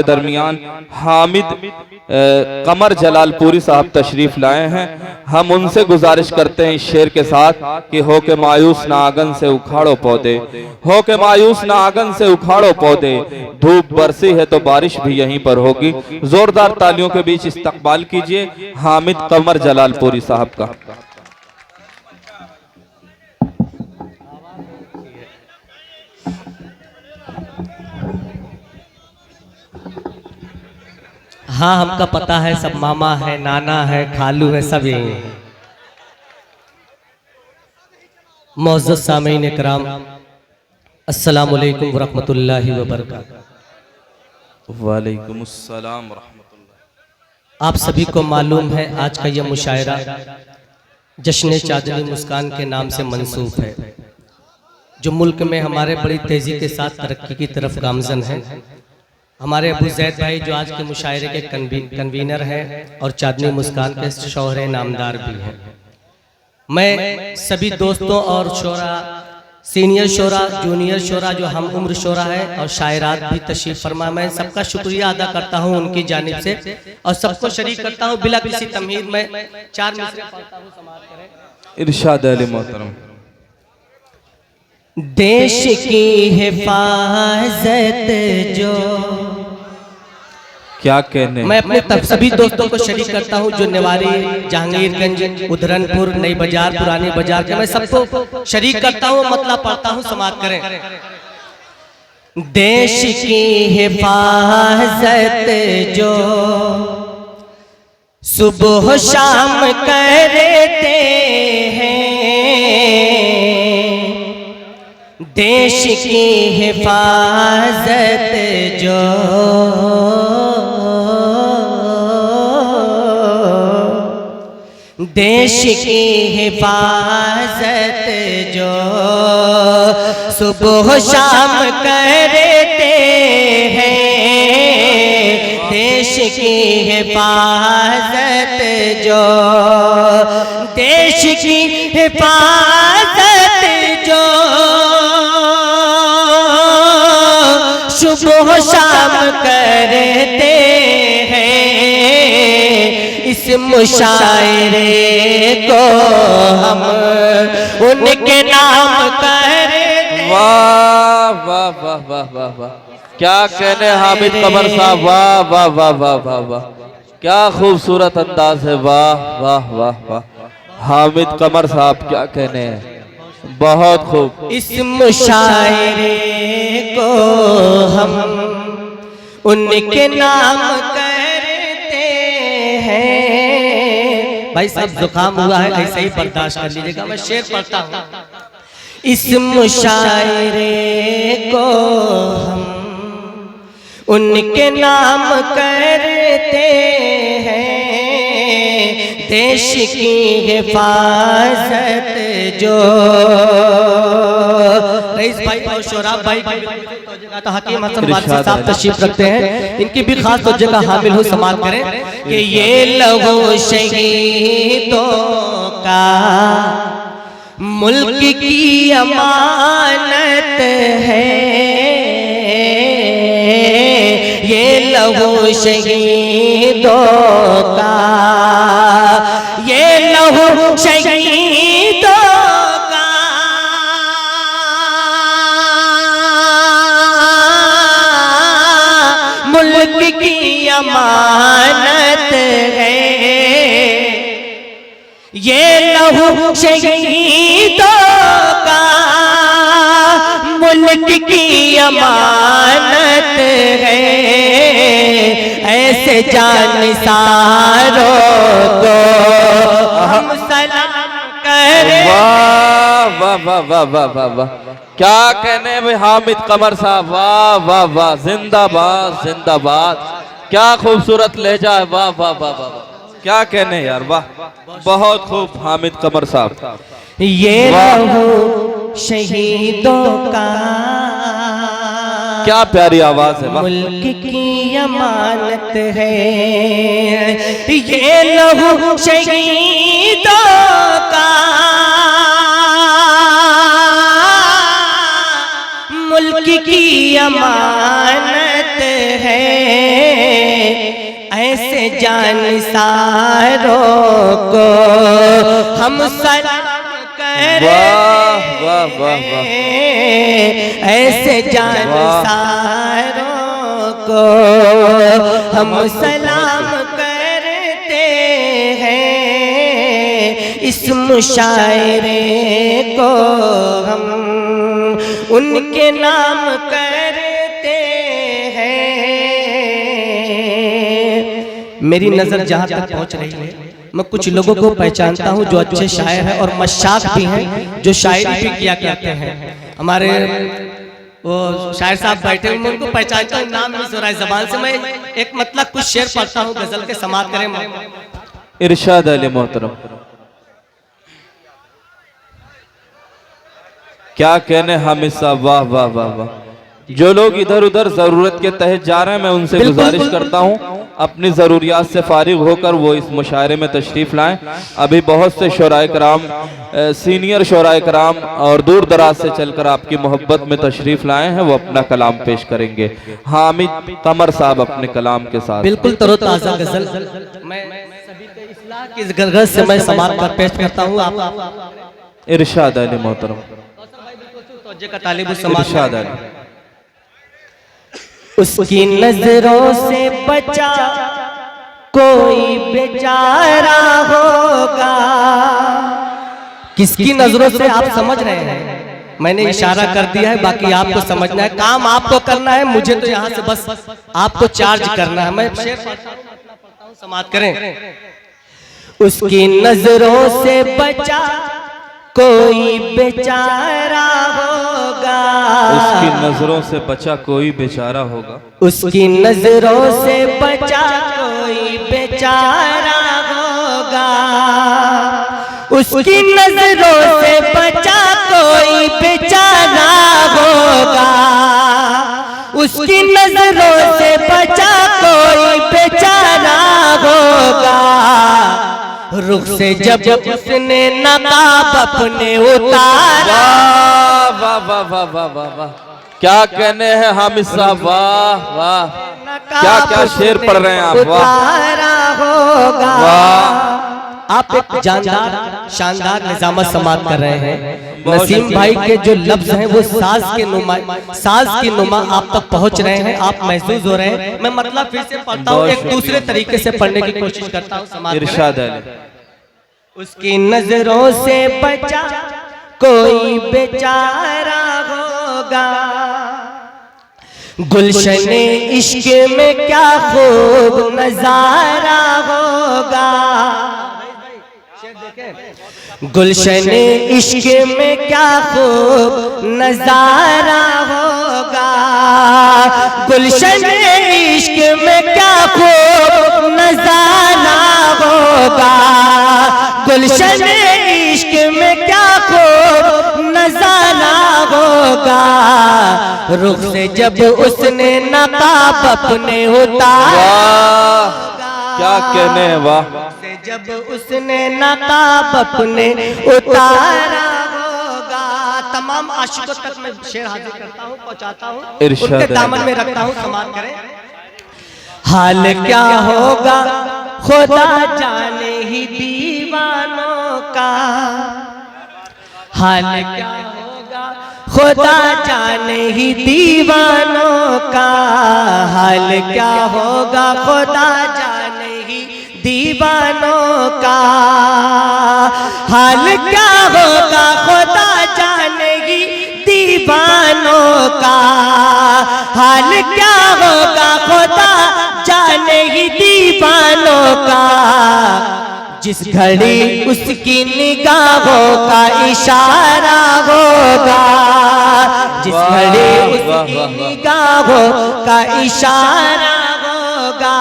दरमियान हामिद कमर जलालपुरी साहब तशरीफ लाए हैं। हम उनसे गुजारिश करते हैं इस शेर के साथ कि हो के मायूस ना आंगन से उखाड़ो पौधे, हो के मायूस ना आंगन से उखाड़ो पौधे, धूप बरसी है तो बारिश भी यहीं पर होगी। जोरदार तालियों के बीच इस्तकबाल कीजिए हामिद कमर जलालपुरी साहब का। हाँ, हमका पता है, सब मामा है, नाना है, खालू है, सब यही है। मौजूद सामीन इकराम, अस्सलामु अलैकुम वरहमतुल्लाहि वबरकातुहू। वालेकुम अस्सलाम वरहमतुल्लाह। आप सभी को मालूम है आज का यह मुशायरा जश्न चांदनी मुस्कान के नाम से मंसूब है, जो मुल्क में हमारे बड़ी तेजी के साथ तरक्की की तरफ गामजन है। हमारे अबू जैद भाई जो आज के मुशायरे के कन्वीनर हैं और चांदनी मुस्कान के शौहरे नामदार भी हैं। मैं सभी दोस्तों और शोरा, सीनियर शोरा, जूनियर शोरा, जो हम उम्र शोरा है और शायरात भी तशरीफ फरमा, मैं सबका शुक्रिया अदा करता हूं उनकी जानिब से और सबको शरीक करता हूं बिला किसी तमहीद में। 4 मिसरे पढ़ता हूं, समाअत करें। इरशाद अली मोहतरम। देश की हिफाजत जो, क्या कहने, मैं अपने सभी दोस्तों को शरीक करता हूं जो निवारी, जहांगीरगंज, उधरनपुर, नई बाजार, पुरानी बाजार के, मैं सबको शरीक करता हूं, मतलब पढ़ता हूं, समाअत करें। देश की हिफाजत जो सुबह शाम करते हैं, देश की हिफाजत जो देश की हिफाजत जो सुबह शाम करते हैं, देश की हिफाजत जो, देश की हिफाजत जो सुबह शाम करते हैं, इस मुशायरे को हम उनके नाम करते। वाह वाह वाह वाह वाह वाह, क्या कहने हामिद कमर साहब, वाह वाह वाह वाह वाह वाह, क्या खूबसूरत अंदाज है, वाह वाह वाह वाह। हामिद कमर साहब क्या कहने हैं, बहुत खूब। इस मुशायरे को हम उनके नाम करते हैं। भाई साहब जुकाम हुआ है, ऐसे ही बर्दाश्त कर लीजिएगा, मैं शेर पढ़ता हूँ। इस मुशायरे को हम उनके नाम करते हैं, देश की हिफाजत जो। रईस भाई और शोराब भाई तो हकीम हसन वारसी साहब तशरीफ रखते हैं, इनकी भी खास तवज्जो का हामिल हो, समाअत करें कि ये लहू शहीदों का मुल्क की अमानत है, ये लहू शहीदों का, ये लहू शहीदों का मुल्क की अमानत है, ये लहू शहीदों का मुल्क की अमानत है, ऐसे जानिसारों को हम सलाम करें। वाह वाह वाह वाह वाह वाह वाह, क्या कहने में हामिद कमर साहब, वाह वाह वाह, जिंदाबाद जिंदाबाद, क्या खूबसूरत लहजा है, वाह वाह वाह वाह, क्या कहने यार, वाह, बहुत खूब हामिद कमर साहब। ये लहू शहीदों का, क्या प्यारी आवाज है, मुल्क की अमानत है, ये लहू शहीदों का मुल्क की अमानत है, जानसारों को हम सलाम करते वाह वाह वाह वाह, ऐसे जानसारों को हम सलाम करते हैं, इस मुशायरे को हम उनके नाम करते हैं। मेरी नजर जहाँ तक पहुँच रही है, मैं कुछ लोगों को पहचानता हूँ जो अच्छे शायर हैं और मशाक भी हैं, जो शायरी भी किया करते हैं। हमारे वो शायर साहब बैठे हुए, मैं उनको पहचानता हूँ, नाम नहीं सो रहा है जबान से। मैं एक मतलब कुछ शेर पढ़ता हूँ गजल के, समाप्त करें। इरशाद अली मोहतरम, क्या कहने हामिद साहब, वाह वाह वाह वाह। जो लोग इधर उधर जरूरत के तहत जा रहे हैं, मैं उनसे गुजारिश करता हूं अपनी जरूरियात से फारिग होकर वो इस मुशायरे में तशरीफ लाएं। अभी बहुत से शोराए कराम, सीनियर शोराए कराम और दूर दराज से चलकर आपकी मोहब्बत में तशरीफ लाए हैं, वो अपना कलाम पेश करेंगे। हामिद कमर साहब अपने कलाम के साथ। बिल्कुल तरोताजा गजल मैं सभी के इस्लाह की गरज से मैं समाप्त कर पेश करता हूँ। आप इरशाद अली मोहतरम, इरशाद अली। उसकी नजरों से बचा कोई बेचारा होगा। किसकी नजरों से आप समझ रहे हैं? मैंने इशारा कर दिया है, बाकी आपको समझना है, काम आपको करना है, मुझे तो यहाँ से बस आपको चार्ज करना है। मैं शेर पढ़ता हूँ, समाप्त करें। उसकी नजरों से बचा कोई बेचारा होगा, उसकी नजरों से बचा कोई बेचारा होगा, उसकी नजरों से बचा कोई बेचारा होगा, उसकी नजरों से बचा कोई बेचारा होगा, उसकी नजरों से बचा कोई बेचारा होगा। रुख से जब उसने नकाब अपने उतारा, वाह वाह वाह वाह वाह वाह, क्या कहने हैं हामिद साहब, वाह वाह, क्या क्या शेर पढ़ रहे हैं आप, उतारा होगा। आप एक जानदार शानदार निजामत समाप्त कर रहे हैं। नसीम भाई के जो लफ्ज हैं वो साज की नुमा आप तक पहुंच रहे हैं, आप महसूस हो रहे हैं। मैं मतलब फिर से पढ़ता हूँ, एक दूसरे तरीके से पढ़ने की कोशिश करता हूँ। इरशाद अली। उसकी नजरों से बचा कोई बेचारा होगा, गुलशने इश्क में क्या खूब नजारा होगा, गुलशने इश्क में क्या खूब नजारा होगा, गुलशने इश्क में क्या खूब नजारा होगा, गुलशने इश्क में क्या खूब नजारा होगा। रुख से जब उसने नकाब अपने उतारा, क्या कहने हैं, वाह, जब उसने नकाब अपने उतारा होगा। तमाम आशिकों तक मैं शेर हाजिर करता हूँ, पहुँचाता हूँ, उनके दामन में रखता हूँ, समाप्त करें। हाल क्या होगा खुदा जाने ही दीवानों का, हाल क्या होगा खुदा जाने ही दीवानों का, हाल क्या होगा खुदा जाने ही दीवानों का, हाल क्या होगा खुदा जानेगी दीवानों का, हाल क्या होगा खुदा जानेगी दीवानों का। जिस घड़ी उसकी निगाहों का इशारा होगा, जिस घड़ी उसकी निगाहों का इशारा होगा।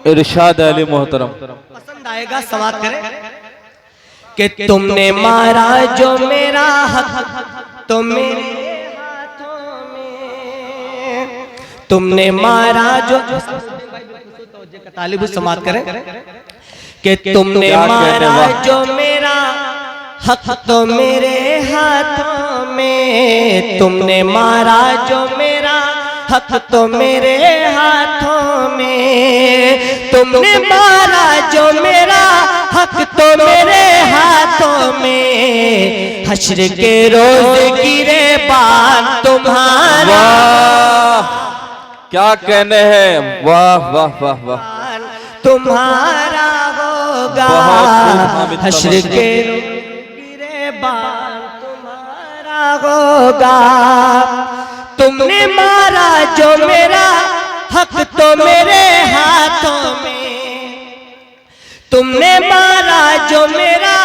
और इरशाद अली मोहतरम, पसंद आएगा, समाप्त करें। कि तुमने मारा जो मेरा हक तो मेरे हाथों में, तुमने मारा जो तालिब समाप्त करें। कि तुमने मारा जो मेरा हक तो मेरे हाथों में, तुमने मारा जो मेरा हक तो मेरे हाथों में, तुमने मारा जो मेरा हक तो मेरे हाथों में, हश्र के रोज गिरे बान तुम्हारा। वाह क्या कहने हैं, वाह वाह वाह वाह, तुम्हारा होगा। हश्र के गिरे बान तुम्हारा होगा। तुमने मारा जो मेरा हक तो मेरे हाथों में, तुमने मारा जो मेरा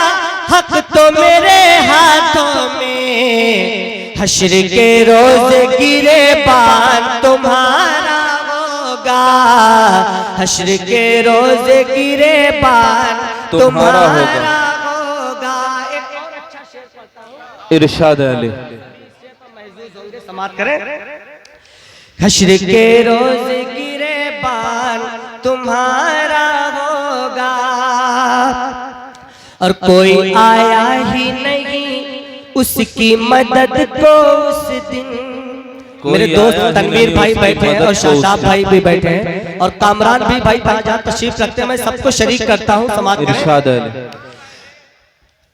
हक तो मेरे हाथों में, हश्र के रोज गिरे बान तुम्हारा होगा। हश्र के रोज गिरे बान तुम्हारा होगा। एक और अच्छा शेर पढ़ता हूँ, इरशाद अली, समाप्त करें। हश्र के रोज गिरे बान तुम्हारा होगा, और कोई आया ही नहीं उसकी मदद को उस दिन। मेरे दोस्त तनवीर भाई बैठे हैं और शादाब भाई भी बैठे हैं और कामरान भी भाई जहाँ तशरीफ रखते हैं, मैं सबको शरीक करता हूँ समाज में।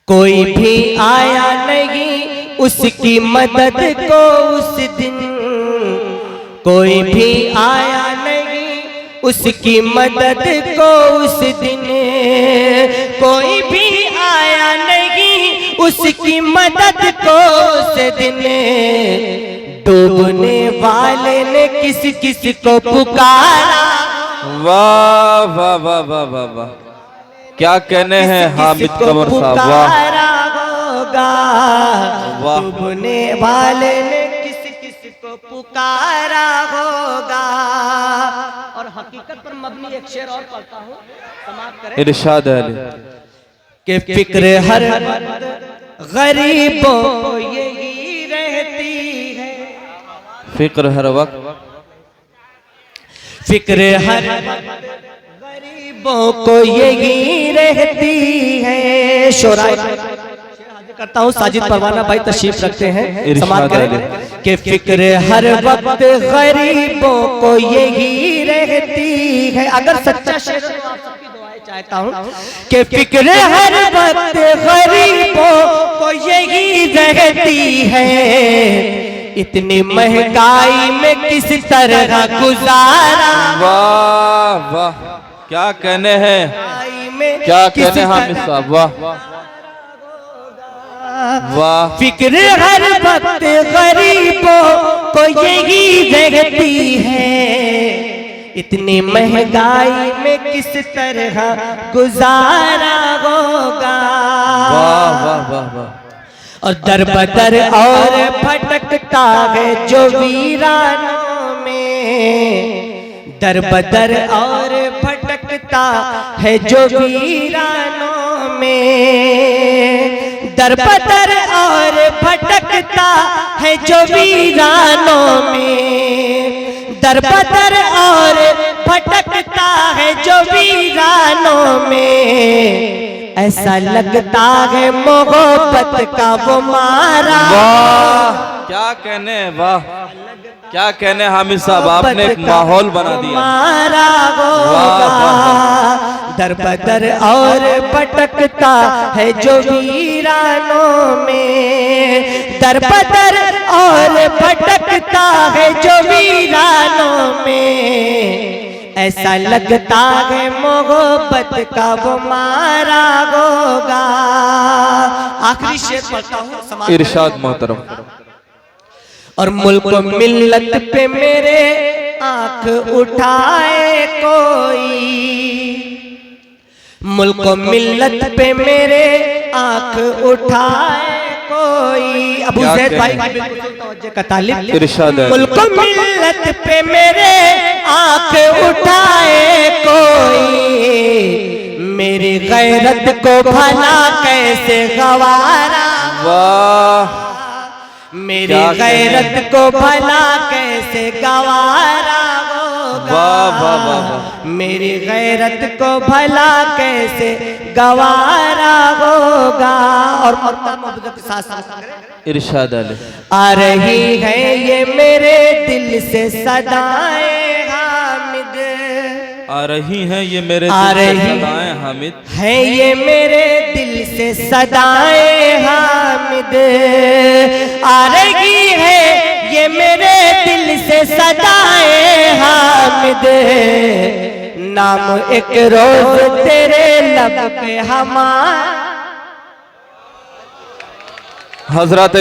कोई भी आया नहीं उसकी मदद को उस दिन, कोई भी आया नहीं उसकी मदद को उस दिन, कोई भी आया नहीं उसकी मदद को उस दिन। डूबने वाले ने किस किस को पुकारा। वाह वाह वाह वाह वाह वाह, क्या कहने हैं हामिद कमर साहब, वाह। डूबने वाले ने किस किस को पुकारा होगा। और हकीकत पर मबनी एक शेर और पढ़ता हूँ, समाप्त करें। इरशाद अली के फिक्र हर गरीबों को यही रहती है, फिक्र हर वक्त, फिक्र हर गरीबों को यही रहती है। शोराय करता हूँ, साजिद परवाना भाई तशरीफ रखते हैं, समाप्त करें। के फिक्र हर वक्त गरीबों को यही रहती है। अगर सच्चा शेर चाहता हूँ कि फिक्र हर वक्त गरीबों को यही रहती है, इतनी महंगाई में किस तरह गुजारा। वाह वाह, क्या कहने हैं, क्या कहने हैं हामिद साहब, वाह वाह। फिक्र हर वक्त गरीबों को यही रहती है, इतनी महंगाई में किस तरह गुजारा होगा। वाह वाह वाह वाह। और दर बदर और भटकता है जो वीरानों में, दर बदर और भटकता है जो वीरानों में, दर बदर और भटकता है जो वीरानों में, दर बदर और भटकता है जो वीरानों में, ऐसा लगता है मोहब्बत का वो मारा। वाह क्या कहने, वाह क्या कहने हामिद साहब, आपने एक माहौल बना दिया। मारा दर बदर और भटकता है जो वीरानों में, दर बदर और भटकता है जो वीरानों में, ऐसा लगता है मोहब्बत का वो मारा होगा। आखिरी शेर पढ़ता हूँ, इरशाद मोहतरम। और मुल्क मिल्लत पे मेरे आंख उठाए कोई, मुल्क मिल्लत पे मेरे आंख उठाए कोई। अबू ज़ैद भाई का तालिब, इरशाद है। मुल्क मिल्लत पे मेरे आंख उठाए कोई, मेरी गैरत को भला कैसे गवारा। वाह मेरी गैरत को भला कैसे गवारा होगा। वाह वाह वाह। मेरी गैरत को भला कैसे गवारा होगा। और मोहब्बत के साथ इरशाद अली। आ रही है ये मेरे दिल से सदाएं हामिद, आ रही हैं ये मेरे आ दिल से रही सदाएं हामिद, है ये मेरे दिल से सदाएं हामिद। आ रही है ये मेरे दिल से सदाएं हामिद। नाम एक रोज तेरे लब पे हमारा हजरत